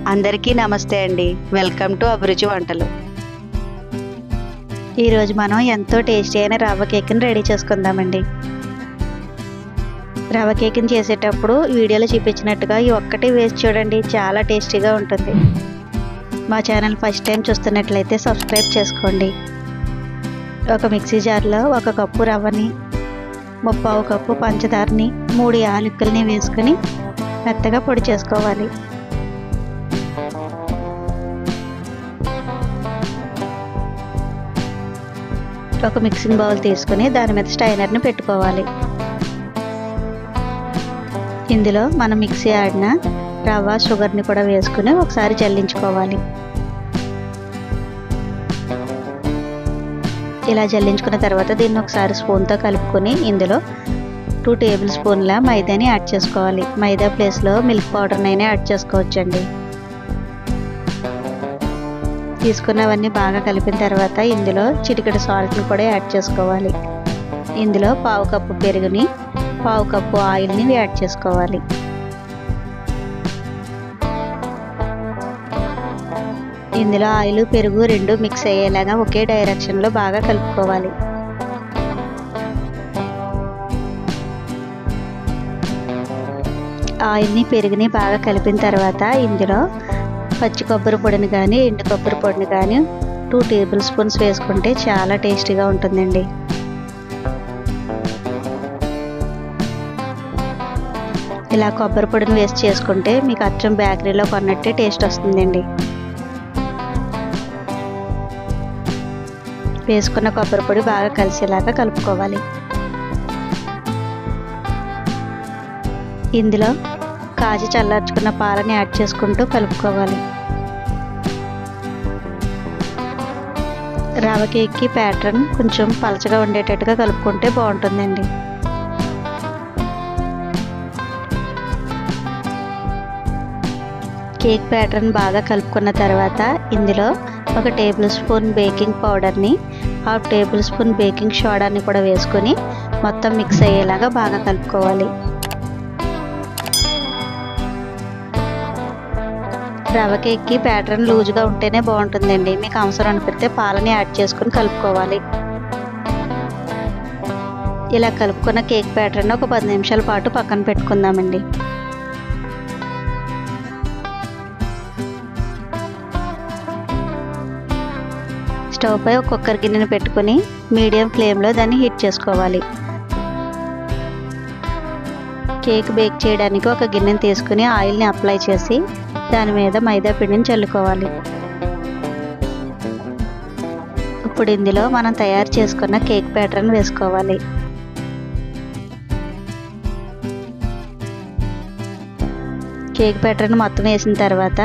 అందరికీ నమస్తే అండి. వెల్కమ్ టు అభిరుచి వంటలు. ఈరోజు మనం ఎంతో టేస్టీ అయిన రవ్వ కేక్ని రెడీ చేసుకుందామండి. రవ్వ కేక్ని చేసేటప్పుడు వీడియోలో చూపించినట్టుగా ఈ ఒక్కటి వేసి చూడండి, చాలా టేస్టీగా ఉంటుంది. మా ఛానల్ ఫస్ట్ టైం చూస్తున్నట్లయితే సబ్స్క్రైబ్ చేసుకోండి. ఒక మిక్సీ జార్లో 1 కప్పు రవ్వని, 1/2 కప్పు పంచదారని, 3 యాలకుల్ని వేసుకుని మెత్తగా పొడి చేసుకోవాలి. ఒక మిక్సింగ్ బౌల్ తీసుకుని దాని మీద స్టైనర్ని పెట్టుకోవాలి. ఇందులో మనం మిక్సీ ఆడిన రవ్వ, షుగర్ని కూడా వేసుకుని ఒకసారి జల్లించుకోవాలి. ఇలా జల్లించుకున్న తర్వాత దీన్ని ఒకసారి స్పూన్తో కలుపుకొని ఇందులో 2 టేబుల్ స్పూన్ల మైదాని యాడ్ చేసుకోవాలి. మైదా ప్లేస్లో మిల్క్ పౌడర్నైనా యాడ్ చేసుకోవచ్చండి. తీసుకున్నవన్నీ బాగా కలిపిన తర్వాత ఇందులో చిటికెడు సాల్ట్ని కూడా యాడ్ చేసుకోవాలి. ఇందులో 1/2 కప్పు పెరుగుని, 1/2 కప్పు ఆయిల్ని యాడ్ చేసుకోవాలి. ఇందులో ఆయిల్, పెరుగు 2 మిక్స్ అయ్యేలాగా ఒకే డైరెక్షన్లో బాగా కలుపుకోవాలి. ఆయిల్ని, పెరుగుని బాగా కలిపిన తర్వాత ఇందులో పచ్చి కొబ్బరి పొడిని కానీ, ఎండు కొబ్బరి పొడిని కానీ 2 టేబుల్ స్పూన్స్ వేసుకుంటే చాలా టేస్టీగా ఉంటుందండి. ఇలా కొబ్బరి పొడిని వేసి చేసుకుంటే మీకు అచ్చం బేకరీలో కొన్నట్టే టేస్ట్ వస్తుందండి. వేసుకున్న కొబ్బరి పొడి బాగా కలిసేలాగా కలుపుకోవాలి. ఇందులో కాచి చల్లార్చుకున్న పాలని యాడ్ చేసుకుంటూ కలుపుకోవాలి. రవ్వ కేక్కి ప్యాటర్న్ కొంచెం పలచగా ఉండేటట్టుగా కలుపుకుంటే బాగుంటుందండి. కేక్ ప్యాటర్న్ బాగా కలుపుకున్న తర్వాత ఇందులో 1 టేబుల్ స్పూన్ బేకింగ్ పౌడర్ని, 1/2 టేబుల్ స్పూన్ బేకింగ్ సోడాని కూడా వేసుకొని మొత్తం మిక్స్ అయ్యేలాగా బాగా కలుపుకోవాలి. రవ్వ కేక్కి ప్యాటర్న్ లూజ్గా ఉంటేనే బాగుంటుందండి. మీకు అవసరం అనిపిస్తే పాలని యాడ్ చేసుకుని కలుపుకోవాలి. ఇలా కలుపుకున్న కేక్ ప్యాటర్న్ ఒక 10 నిమిషాల పాటు పక్కన పెట్టుకుందామండి. స్టవ్ పై ఒక కుక్కర్ గిన్నెని పెట్టుకుని మీడియం ఫ్లేమ్లో దాన్ని హీట్ చేసుకోవాలి. కేక్ బేక్ చేయడానికి ఒక గిన్నెని తీసుకుని ఆయిల్ని అప్లై చేసి దాని మీద మైదా పిండిని చల్లుకోవాలి. ఇప్పుడు ఇందులో మనం తయారు చేసుకున్న కేక్ ప్యాటర్న్ వేసుకోవాలి. కేక్ ప్యాటర్న్ మొత్తం వేసిన తర్వాత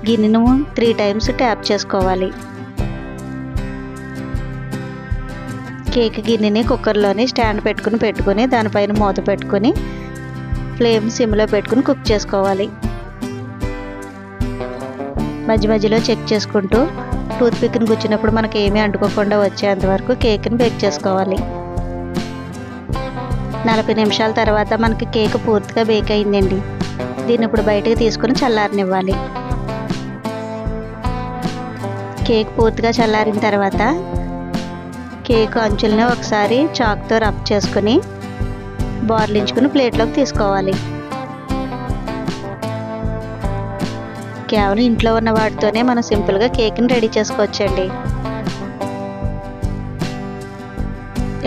గిన్నెను 3 టైమ్స్ ట్యాప్ చేసుకోవాలి. కేక్ గిన్నెని కుక్కర్లోని స్టాండ్ పెట్టుకుని దానిపైన మూత పెట్టుకుని ఫ్లేమ్ సిమ్లో పెట్టుకుని కుక్ చేసుకోవాలి. మధ్య మధ్యలో చెక్ చేసుకుంటూ టూత్ పిక్ని గుచ్చినప్పుడు మనకి ఏమీ అంటుకోకుండా వచ్చేంత వరకు కేక్ని బేక్ చేసుకోవాలి. 40 నిమిషాల తర్వాత మనకి కేక్ పూర్తిగా బేక్ అయిందండి. దీన్ని ఇప్పుడు బయటకు తీసుకుని చల్లారనివ్వాలి. కేక్ పూర్తిగా చల్లారిన తర్వాత కేక్ అంచులను ఒకసారి చాక్తో రబ్ చేసుకుని బార్లించుకుని ప్లేట్లోకి తీసుకోవాలి. కేవలం ఇంట్లో ఉన్న వాటితోనే మనం సింపుల్గా కేక్ని రెడీ చేసుకోవచ్చండి.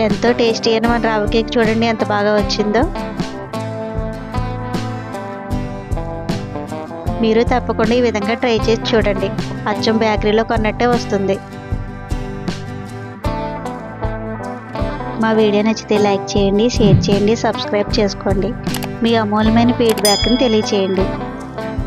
ఎంతో టేస్టీ అయిన మన రవ్వ కేక్ చూడండి ఎంత బాగా వచ్చిందో. మీరు తప్పకుండా ఈ విధంగా ట్రై చేసి చూడండి, అచ్చం బేకరీలో కొన్నట్టే వస్తుంది. మా వీడియో నచ్చితే లైక్ చేయండి, షేర్ చేయండి, సబ్స్క్రైబ్ చేసుకోండి. మీ అమూల్యమైన ఫీడ్బ్యాక్ని తెలియచేయండి.